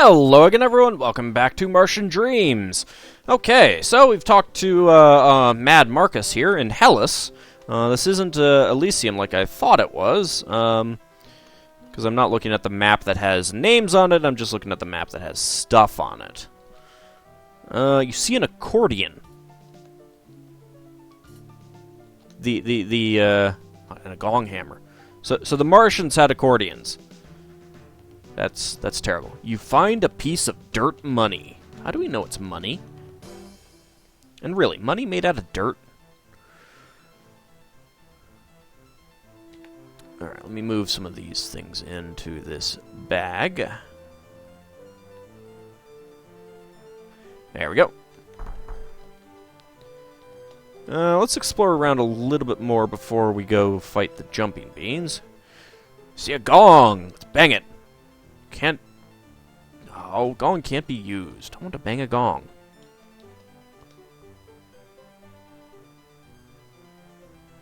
Hello again, everyone. Welcome back to Martian Dreams. Okay, so we've talked to Mad Marcus here in Hellas. This isn't Elysium like I thought it was, because I'm not looking at the map that has names on it. I'm just looking at the map that has stuff on it. You see an accordion. And a gong hammer. So the Martians had accordions. That's terrible. You find a piece of dirt money. How do we know it's money? And really, money made out of dirt? Alright, let me move some of these things into this bag. There we go. Let's explore around a little bit more before we go fight the jumping beans. See a gong! Let's bang it! Can't... Oh, gong can't be used. I want to bang a gong.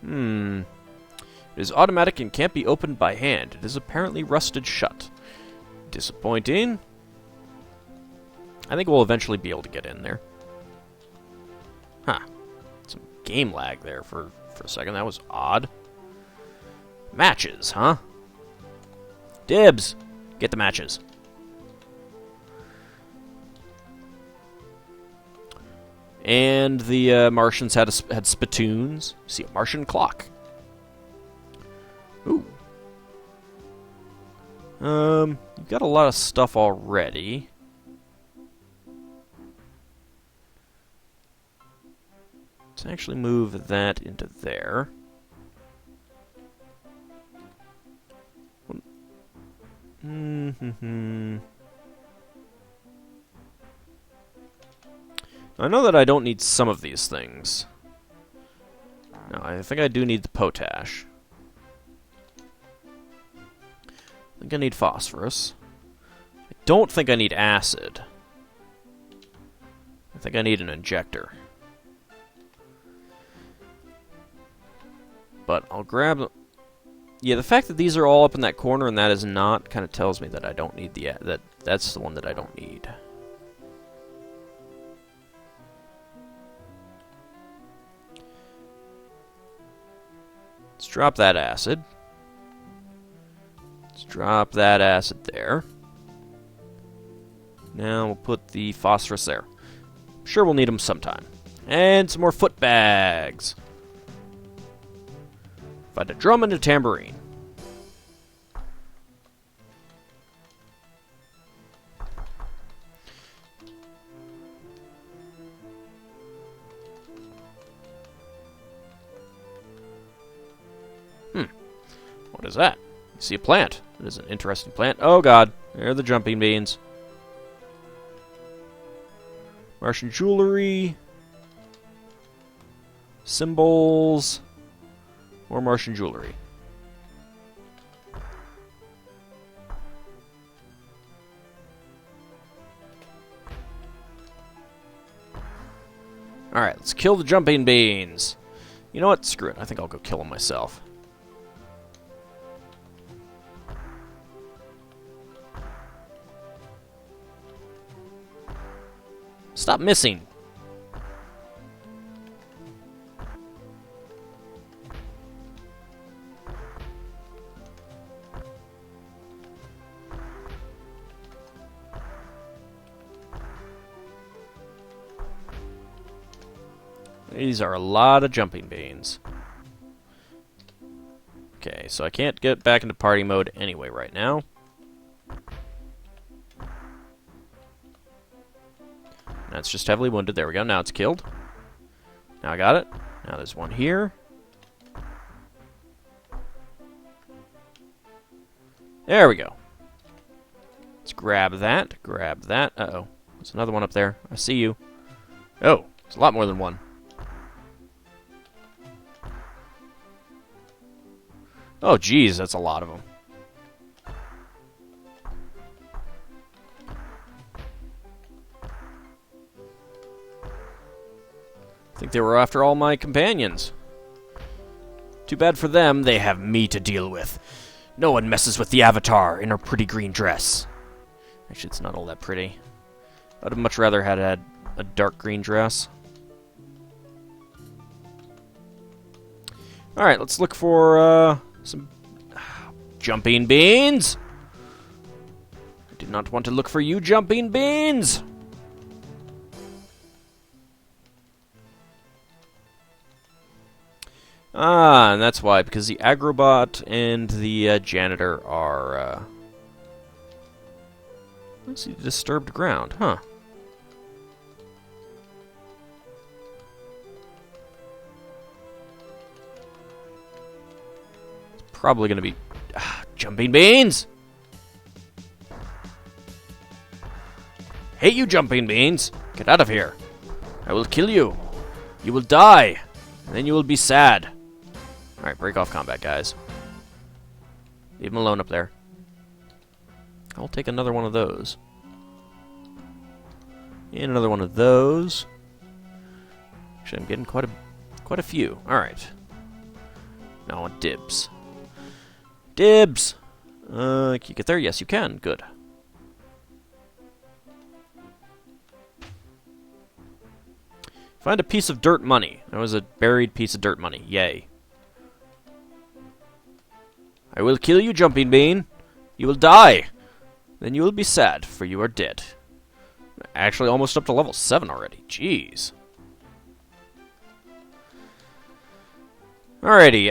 It is automatic and can't be opened by hand. It is apparently rusted shut. Disappointing. I think we'll eventually be able to get in there. Huh. Some game lag there for a second. That was odd. Matches, huh? Dibs! Get the matches. And the Martians had spittoons. See a Martian clock. Ooh. You've got a lot of stuff already. Let's actually move that into there. I know that I don't need some of these things. No, I think I do need the potash. I think I need phosphorus. I don't think I need acid. I think I need an injector. But I'll grab... Yeah, the fact that these are all up in that corner and that is not kind of tells me that I don't need the... That's the one that I don't need. Let's drop that acid. Let's drop that acid there. Now we'll put the phosphorus there. I'm sure we'll need them sometime. And some more foot bags. Find a drum and a tambourine. What is that? You see a plant. It is an interesting plant. Oh god, there are the jumping beans. Martian jewelry. Symbols. More Martian jewelry. Alright, let's kill the jumping beans. You know what? Screw it. I think I'll go kill them myself. Stop missing. These are a lot of jumping beans. Okay, so I can't get back into party mode anyway right now. That's just heavily wounded. There we go. Now it's killed. Now I got it. Now there's one here. There we go. Let's grab that. Grab that. Uh-oh. There's another one up there. I see you. Oh, it's a lot more than one. Oh, geez, that's a lot of them. I think they were after all my companions. Too bad for them, they have me to deal with. No one messes with the Avatar in her pretty green dress. Actually, it's not all that pretty. I'd have much rather had a dark green dress. Alright, let's look for some jumping beans! I do not want to look for you, jumping beans! Ah, and that's why, because the agrobot and the janitor are, let's see, disturbed ground, huh? Probably gonna be jumping beans. Hate you, jumping beans! Get out of here! I will kill you. You will die, and then you will be sad. All right, break off combat, guys. Leave him alone up there. I'll take another one of those, and another one of those. Actually, I'm getting quite a few. All right. Now I want dibs. Dibs! Can you get there? Yes, you can. Good. Find a piece of dirt money. That was a buried piece of dirt money. Yay. I will kill you, jumping bean. You will die. Then you will be sad, for you are dead. Actually, almost up to level 7 already. Jeez. Alrighty,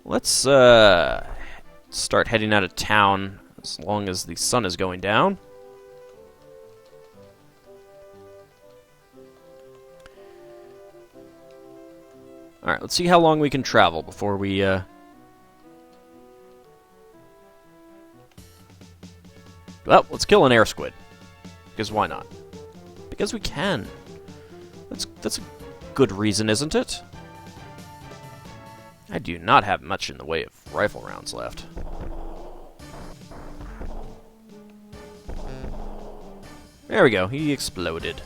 let's start heading out of town as long as the sun is going down. Alright, let's see how long we can travel before we well, let's kill an air squid. Because why not? Because we can. That's a good reason, isn't it? I do not have much in the way of rifle rounds left. There we go, he exploded.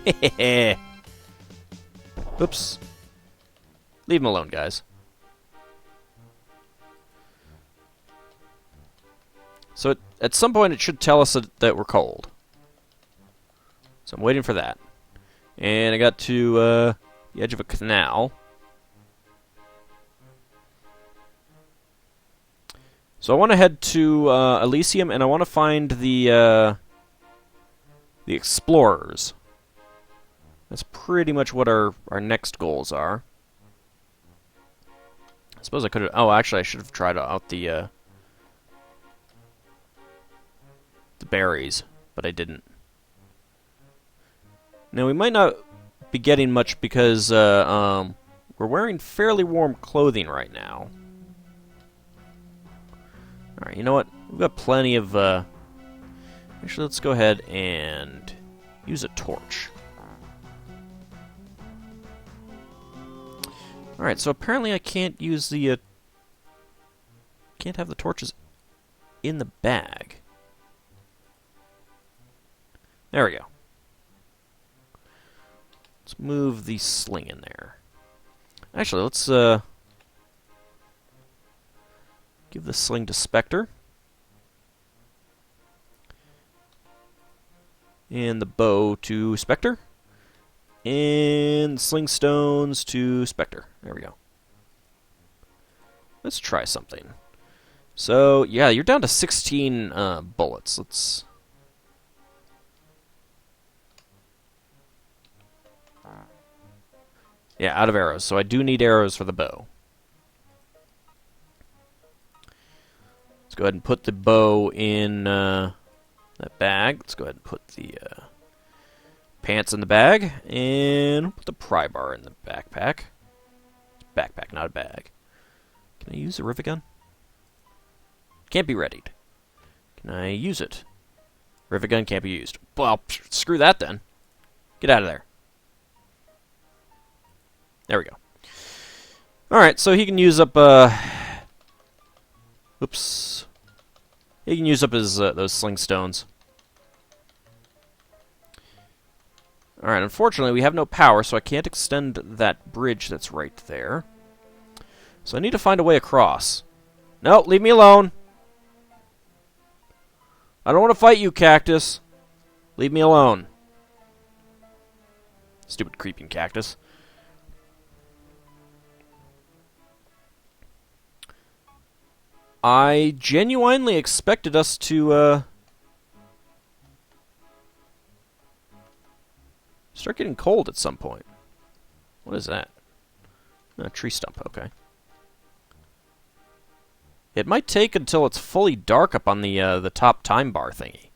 Hehehe. Oops. Leave him alone, guys. So at some point it should tell us that we're cold. So I'm waiting for that. And I got to the edge of a canal. So I want to head to Elysium, and I want to find the explorers. That's pretty much what our next goals are. I suppose I could have... Oh, actually, I should have tried out the berries, but I didn't. Now, we might not be getting much because we're wearing fairly warm clothing right now. Alright, you know what? We've got plenty of... Actually, let's go ahead and use a torch. Alright, so apparently I can't use the... can't have the torches in the bag. There we go. Let's move the sling in there. Actually, let's give the sling to Spectre. And the bow to Spectre. And sling stones to Spectre. There we go. Let's try something. So, yeah, you're down to 16 bullets. Let's... Yeah, out of arrows. So I do need arrows for the bow. Let's go ahead and put the bow in that bag. Let's go ahead and put the pants in the bag. And put the pry bar in the backpack. It's a backpack, not a bag. Can I use the rivet gun? Can't be readied. Can I use it? Rivet gun can't be used. Well, screw that then. Get out of there. There we go. Alright, so he can use up, oops. He can use up his, those sling stones. Alright, unfortunately, we have no power, so I can't extend that bridge that's right there. So I need to find a way across. No, leave me alone. I don't want to fight you, cactus. Leave me alone. Stupid creeping cactus. I genuinely expected us to, start getting cold at some point. What is that? A tree stump, okay. It might take until it's fully dark up on the top time bar thingy.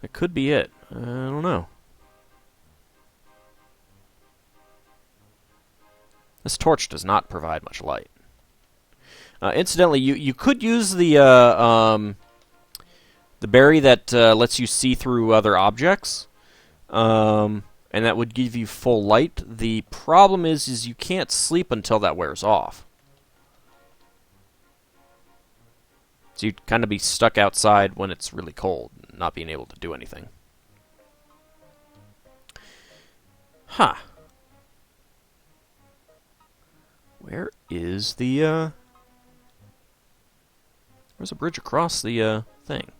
That could be it. I don't know. This torch does not provide much light. Incidentally, you could use the berry that lets you see through other objects, and that would give you full light. The problem is you can't sleep until that wears off. So you'd kind of be stuck outside when it's really cold, not being able to do anything. Huh. Where is the, Where's a bridge across the, thing?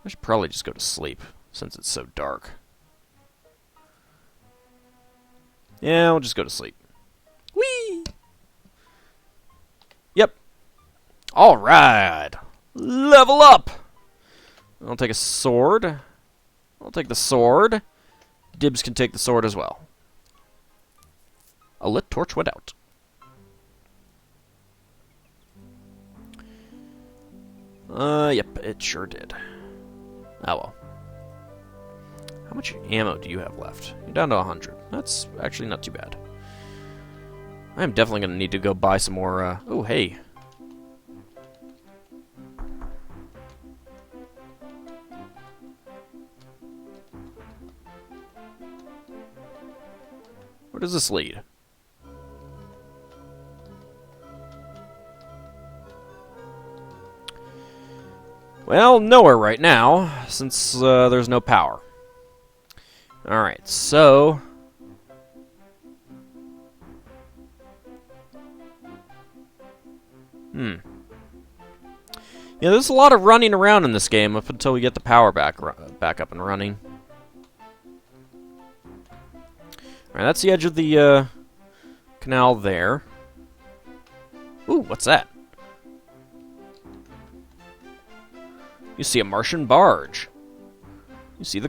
I should probably just go to sleep, since it's so dark. Yeah, I'll just go to sleep. Whee! Yep. Alright! Level up! I'll take a sword. I'll take the sword. Dibs can take the sword as well. A lit torch went out. Yep, it sure did. Oh well. How much ammo do you have left? You're down to 100. That's actually not too bad. I'm definitely going to need to go buy some more, oh, hey. Where does this lead? Well, nowhere right now, since there's no power. Alright, so... Yeah, there's a lot of running around in this game up until we get the power back up and running. Alright, that's the edge of the canal there. Ooh, what's that? You see a Martian barge. You see the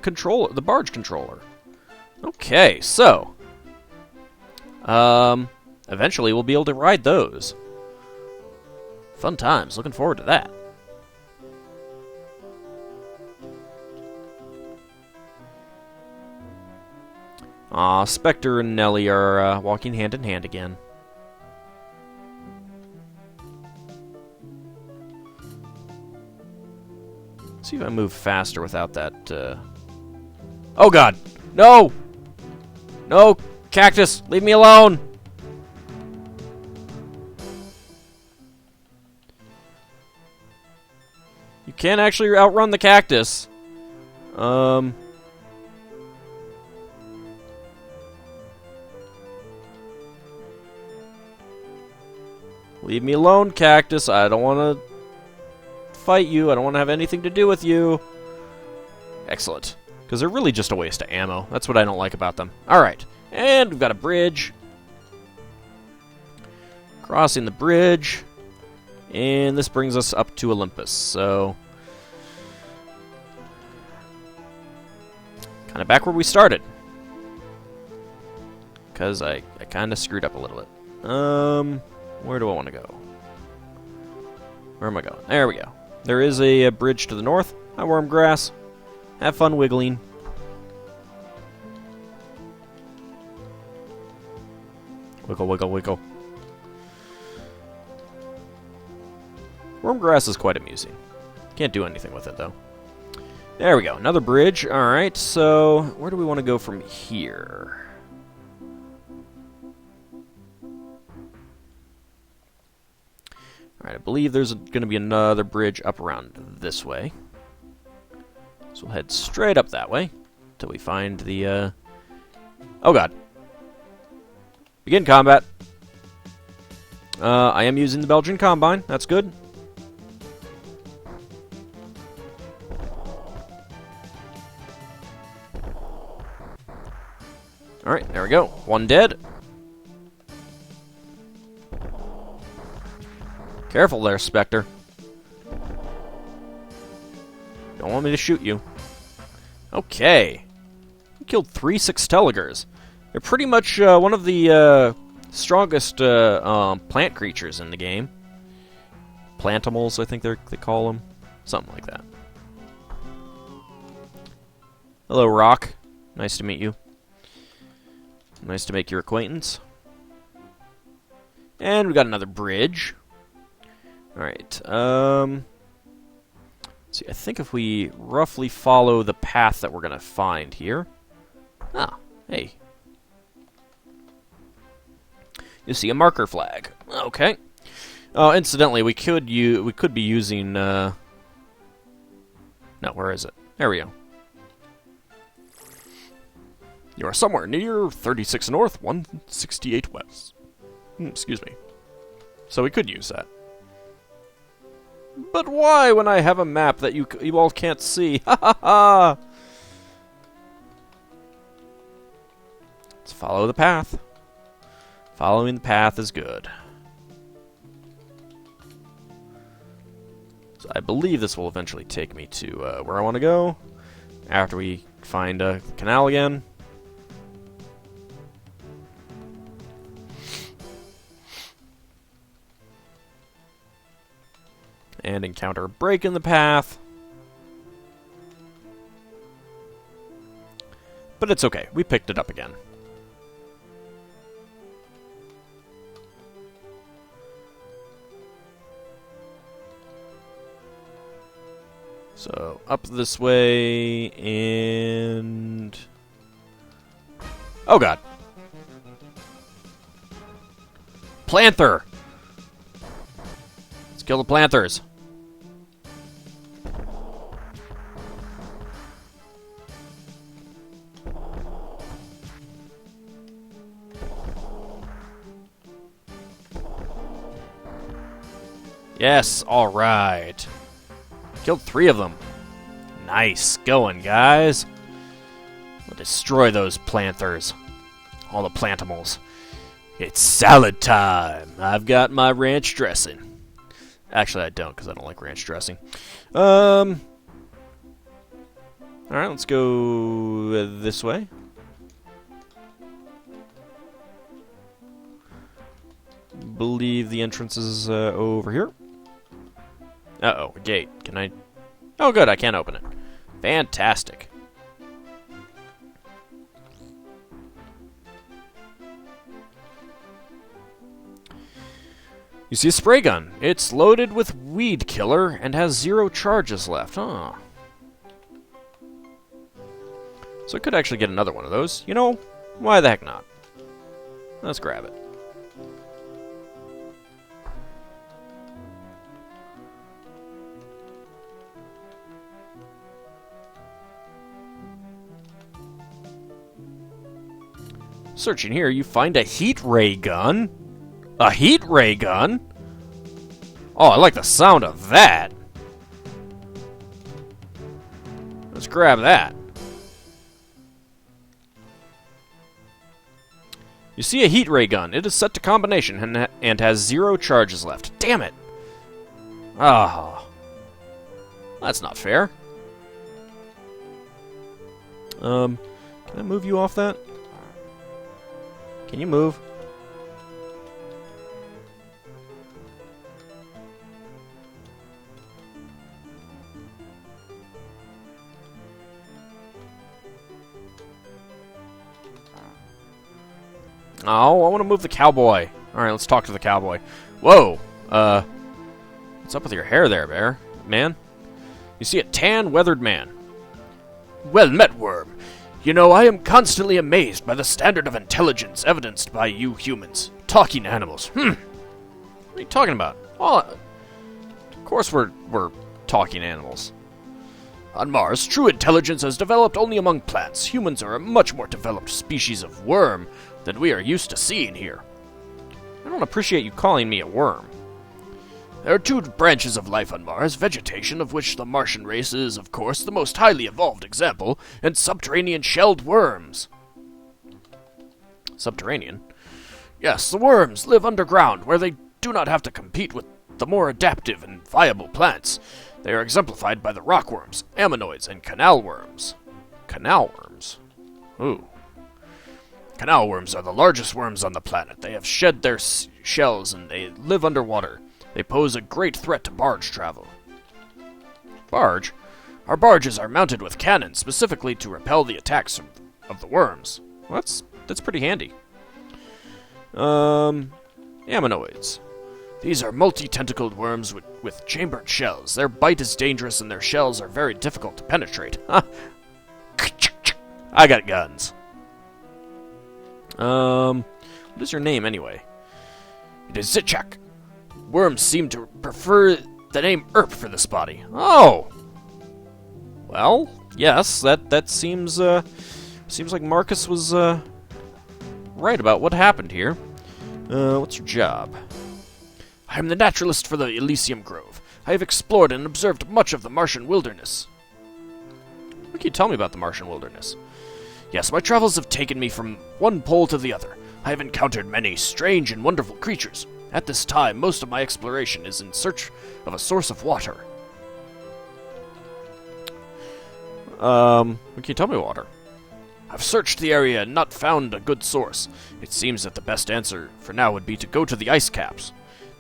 barge controller. Okay, so eventually we'll be able to ride those. Fun times. Looking forward to that. Aw, Spectre and Nelly are walking hand in hand again. See if I move faster without that, Oh god! No! No! Cactus! Leave me alone! You can't actually outrun the cactus. Leave me alone, cactus. I don't want to fight you. I don't want to have anything to do with you. Excellent. Because they're really just a waste of ammo. That's what I don't like about them. Alright. And we've got a bridge. Crossing the bridge. And this brings us up to Olympus. So... kind of back where we started. Because I kind of screwed up a little bit. Where do I want to go? Where am I going? There we go. There is a bridge to the north. Hi, Wormgrass. Have fun wiggling. Wiggle, wiggle, wiggle. Wormgrass is quite amusing. Can't do anything with it, though. There we go. Another bridge. Alright, so where do we want to go from here? Alright, I believe there's going to be another bridge up around this way. So we'll head straight up that way until we find the, Oh god. Begin combat. I am using the Belgian Combine. That's good. Alright, there we go. One dead. Careful there, Spectre. Don't want me to shoot you. Okay. We killed 3 Sexteligers. They're pretty much one of the strongest plant creatures in the game. Plantimals, I think they call them. Something like that. Hello, Rock. Nice to meet you. Nice to make your acquaintance. And we got another bridge. Alright, see, I think if we roughly follow the path that we're going to find here... Ah, hey. You see a marker flag. Okay. Incidentally, we could be using... No, where is it? There we go. You are somewhere near 36 north, 168 west. Excuse me. So we could use that. But why when I have a map that you all can't see? Ha ha ha! Let's follow the path. Following the path is good. So I believe this will eventually take me to where I want to go. After we find a canal again. And encounter a break in the path. But it's okay. We picked it up again. So, up this way, and... Oh, God. Planther! Let's kill the planthers. Yes, alright. Killed 3 of them. Nice going, guys. We'll destroy those planthers. All the plantimals. It's salad time. I've got my ranch dressing. Actually, I don't, because I don't like ranch dressing. Alright, let's go this way. Believe the entrance is over here. Uh-oh, a gate. Can I... Oh, good, I can't open it. Fantastic. You see a spray gun. It's loaded with weed killer and has 0 charges left. Huh. So I could actually get another one of those. You know, why the heck not? Let's grab it. Searching here, you find a heat ray gun. A heat ray gun? Oh, I like the sound of that. Let's grab that. You see a heat ray gun. It is set to combination and has 0 charges left. Damn it. Ah. Oh, that's not fair. Can I move you off that? Can you move? Oh, I want to move the cowboy. Alright, let's talk to the cowboy. Whoa! What's up with your hair there, bear? Man? You see a tan, weathered man. Well met, Worm. You know, I am constantly amazed by the standard of intelligence evidenced by you humans. Talking animals. What are you talking about? Oh, of course we're talking animals. On Mars, true intelligence has developed only among plants. Humans are a much more developed species of worm than we are used to seeing here. I don't appreciate you calling me a worm. There are two branches of life on Mars, vegetation, of which the Martian race is, of course, the most highly evolved example, and subterranean shelled worms. Subterranean? Yes, the worms live underground, where they do not have to compete with the more adaptive and viable plants. They are exemplified by the rockworms, ammonoids, and canal worms. Canal worms? Ooh. Canal worms are the largest worms on the planet. They have shed their shells and they live underwater. They pose a great threat to barge travel. Barge? Our barges are mounted with cannons specifically to repel the attacks of the worms. Well, that's pretty handy. Ammonoids. These are multi-tentacled worms with chambered shells. Their bite is dangerous and their shells are very difficult to penetrate. I got guns. What is your name anyway? It is Zitchak. Worms seem to prefer the name Erp for this body. Oh! Well, yes, that seems like Marcus was, right about what happened here. What's your job? I am the naturalist for the Elysium Grove. I have explored and observed much of the Martian wilderness. What can you tell me about the Martian wilderness? Yes, my travels have taken me from one pole to the other. I have encountered many strange and wonderful creatures. At this time, most of my exploration is in search of a source of water. What can you tell me, water? I've searched the area and not found a good source. It seems that the best answer for now would be to go to the ice caps.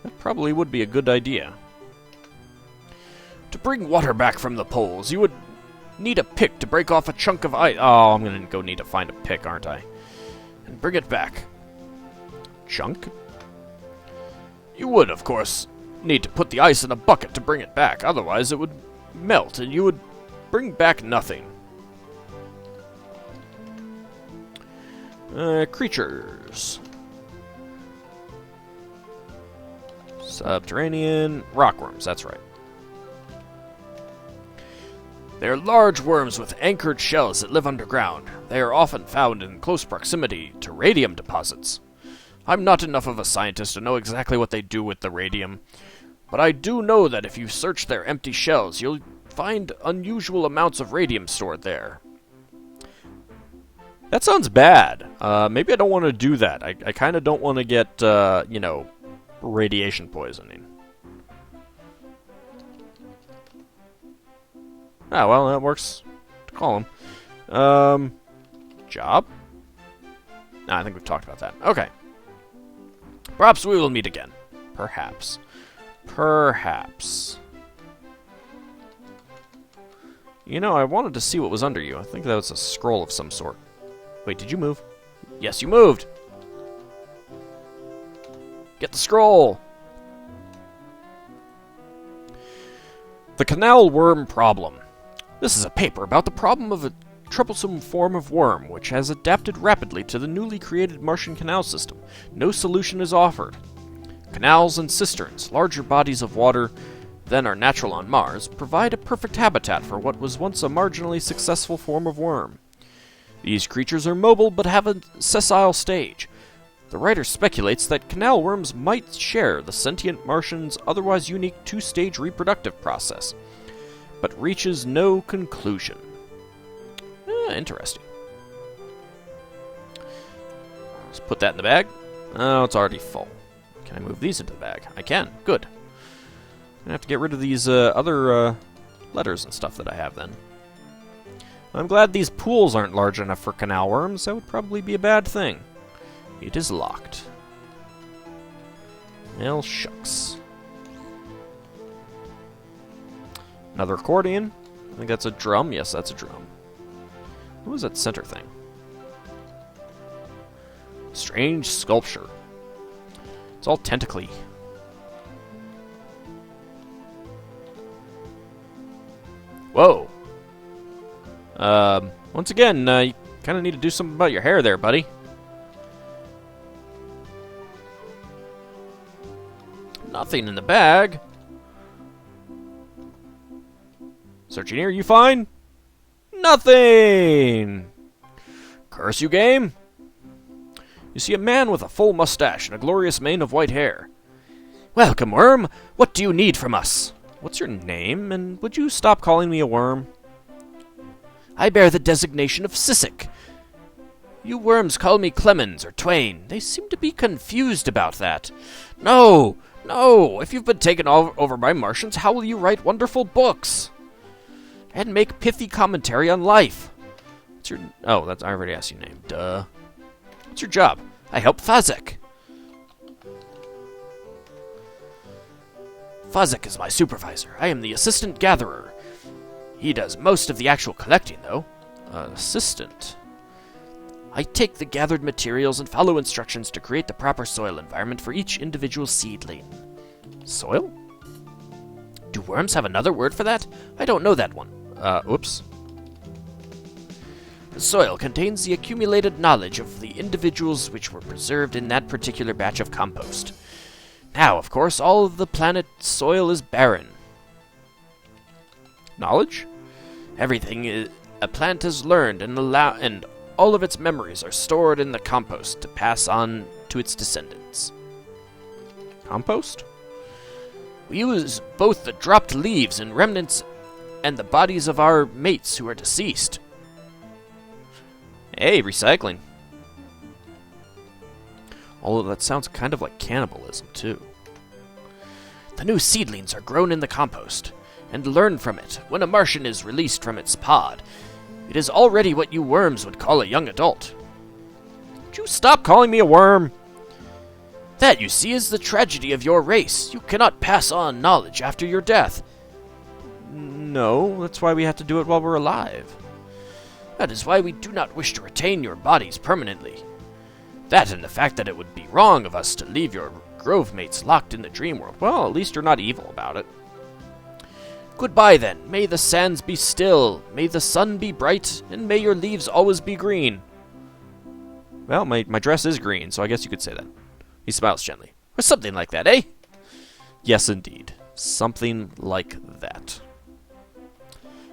That probably would be a good idea. To bring water back from the poles, you would need a pick to break off a chunk of ice. Oh, I'm gonna go need to find a pick, aren't I? And bring it back. Chunk? You would, of course, need to put the ice in a bucket to bring it back. Otherwise, it would melt, and you would bring back nothing. Creatures. Subterranean rockworms, that's right. They are large worms with anchored shells that live underground. They are often found in close proximity to radium deposits. I'm not enough of a scientist to know exactly what they do with the radium, but I do know that if you search their empty shells, you'll find unusual amounts of radium stored there. That sounds bad. Maybe I don't want to do that. I kind of don't want to get, radiation poisoning. Ah, well, that works. Call him. Job? Nah, I think we've talked about that. Okay. Perhaps we will meet again. Perhaps. You know, I wanted to see what was under you. I think that was a scroll of some sort. Wait, did you move? Yes, you moved. Get the scroll. The canal worm problem. This is a paper about the problem of a troublesome form of worm which has adapted rapidly to the newly created Martian canal system. No solution is offered. Canals and cisterns, larger bodies of water than are natural on Mars, provide a perfect habitat for what was once a marginally successful form of worm. These creatures are mobile but have a sessile stage. The writer speculates that canal worms might share the sentient Martian's otherwise unique two-stage reproductive process, but reaches no conclusion. Interesting. Let's put that in the bag. Oh, it's already full. Can I move these into the bag? I can. Good. I'm gonna have to get rid of these other letters and stuff that I have then. I'm glad these pools aren't large enough for canal worms. That would probably be a bad thing. It is locked. Well, shucks. Another accordion. I think that's a drum. Yes, that's a drum. What was that center thing? Strange sculpture. It's all tentacly. Whoa. Once again, you kind of need to do something about your hair there, buddy. Nothing in the bag. Searching here, you find nothing. Curse you, game. You see a man with a full mustache and a glorious mane of white hair. Welcome, worm. What do you need from us? What's your name, and would you stop calling me a worm? I bear the designation of Sissek. You worms call me Clemens or Twain. They seem to be confused about that. No! If you've been taken over by Martians, how will you write wonderful books? And make pithy commentary on life? What's your... Oh, I already asked your name. Duh. What's your job? I help Fazek. Fazek is my supervisor. I am the assistant gatherer. He does most of the actual collecting, though. Assistant? I take the gathered materials and follow instructions to create the proper soil environment for each individual seedling. Soil? Do worms have another word for that? I don't know that one. Oops. The soil contains the accumulated knowledge of the individuals which were preserved in that particular batch of compost. Now, of course, all of the planet's soil is barren. Knowledge? Everything a plant has learned and all of its memories are stored in the compost to pass on to its descendants. Compost? We use both the dropped leaves and remnants and the bodies of our mates who are deceased. Hey, recycling. Although that sounds kind of like cannibalism, too. The new seedlings are grown in the compost and learn from it when a Martian is released from its pod. It is already what you worms would call a young adult. Would you stop calling me a worm? That, you see, is the tragedy of your race. You cannot pass on knowledge after your death. No, that's why we have to do it while we're alive. That is why we do not wish to retain your bodies permanently. That and the fact that it would be wrong of us to leave your grove mates locked in the dream world. Well, at least you're not evil about it. Goodbye, then. May the sands be still, may the sun be bright, and may your leaves always be green. Well, my dress is green, so I guess you could say that. He smiles gently. Or something like that, eh? Yes, indeed. Something like that.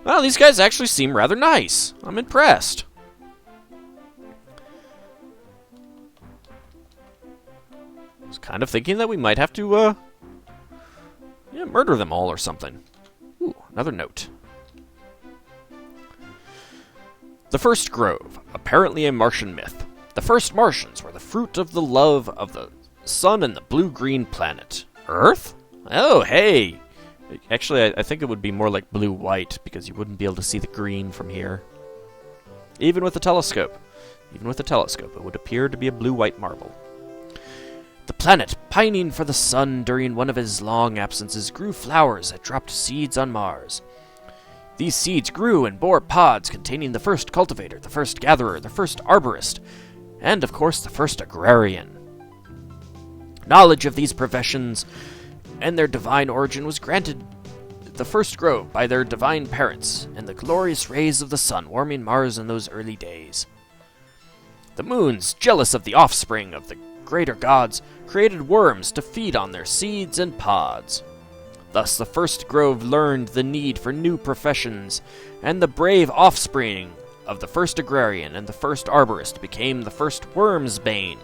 Well, these guys actually seem rather nice. I'm impressed. I was kind of thinking that we might have to, murder them all or something. Ooh, another note. The First Grove, apparently a Martian myth. The first Martians were the fruit of the love of the sun and the blue-green planet. Earth? Oh, hey! Actually, I think it would be more like blue-white, because you wouldn't be able to see the green from here. Even with a telescope. Even with a telescope, it would appear to be a blue-white marble. The planet, pining for the sun during one of his long absences, grew flowers that dropped seeds on Mars. These seeds grew and bore pods containing the first cultivator, the first gatherer, the first arborist, and, of course, the first agrarian. Knowledge of these professions and their divine origin was granted the first grove by their divine parents, and the glorious rays of the sun warming Mars in those early days. The moons, jealous of the offspring of the greater gods, created worms to feed on their seeds and pods. Thus the first grove learned the need for new professions, and the brave offspring of the first agrarian and the first arborist became the first worm's bane,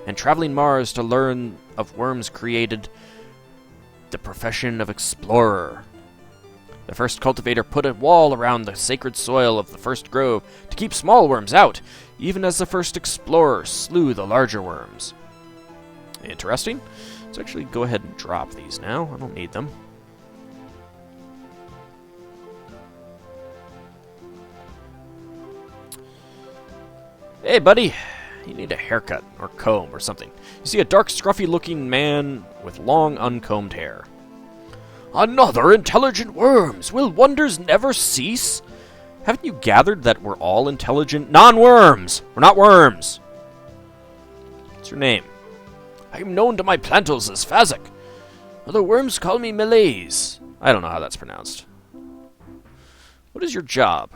and traveling Mars to learn of worms created the profession of explorer. The first cultivator put a wall around the sacred soil of the first grove to keep small worms out, even as the first explorer slew the larger worms. Interesting. Let's actually go ahead and drop these now. I don't need them. Hey, buddy. You need a haircut or comb or something. You see a dark, scruffy-looking man with long, uncombed hair. Another intelligent worms! Will wonders never cease? Haven't you gathered that we're all intelligent non-worms? We're not worms. What's your name? I am known to my plantals as Fazek. Other worms call me Malaise. I don't know how that's pronounced. What is your job?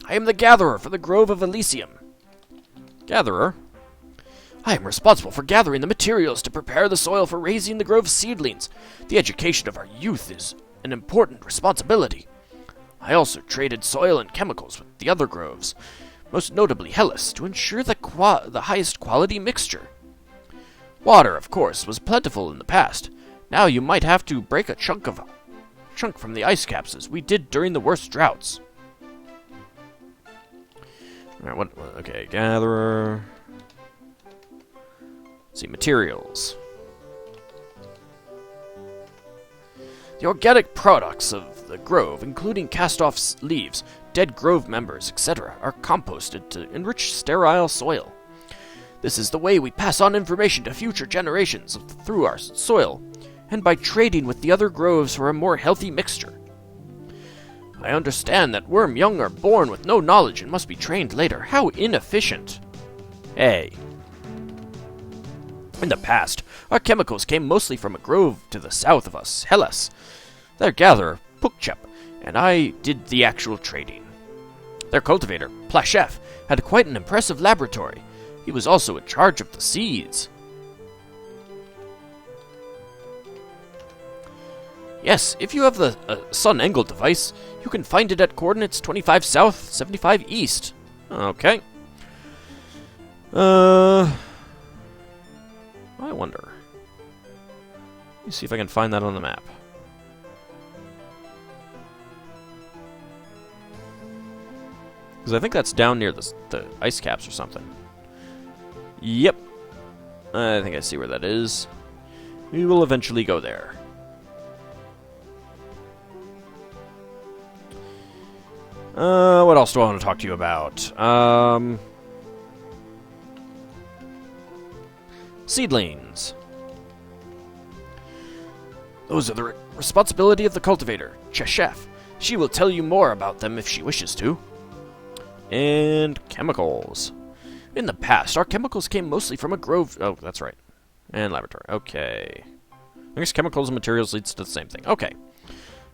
I am the gatherer for the Grove of Elysium. Gatherer? I am responsible for gathering the materials to prepare the soil for raising the Grove's seedlings. The education of our youth is an important responsibility. I also traded soil and chemicals with the other groves. most notably Hellas, to ensure the highest quality mixture. Water, of course, was plentiful in the past. Now you might have to break a chunk from the ice caps, as we did during the worst droughts. Alright, okay, gatherer. Let's see, materials. The organic products of the grove, including cast-off leaves, dead grove members, etc., are composted to enrich sterile soil. This is the way we pass on information to future generations through our soil, and by trading with the other groves for a more healthy mixture. I understand that worm young are born with no knowledge and must be trained later. How inefficient. Hey. In the past, our chemicals came mostly from a grove to the south of us, Hellas. Their gatherer, Pukchep, and I did the actual trading. Their cultivator, Plashef, had quite an impressive laboratory. He was also in charge of the seeds. Yes, if you have the Sun Angle device, you can find it at coordinates 25 south, 75 east. Okay. I wonder. Let me see if I can find that on the map. Because I think that's down near the ice caps or something. Yep. I think I see where that is. We will eventually go there. What else do I want to talk to you about? Seedlings. Those are the responsibility of the cultivator, Cheshef. She will tell you more about them if she wishes to. And chemicals. In the past, our chemicals came mostly from a grove... Oh, that's right. And laboratory. Okay. I guess chemicals and materials leads to the same thing. Okay.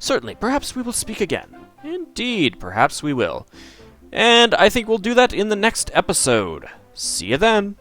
Certainly, perhaps we will speak again. Indeed, perhaps we will. And I think we'll do that in the next episode. See you then.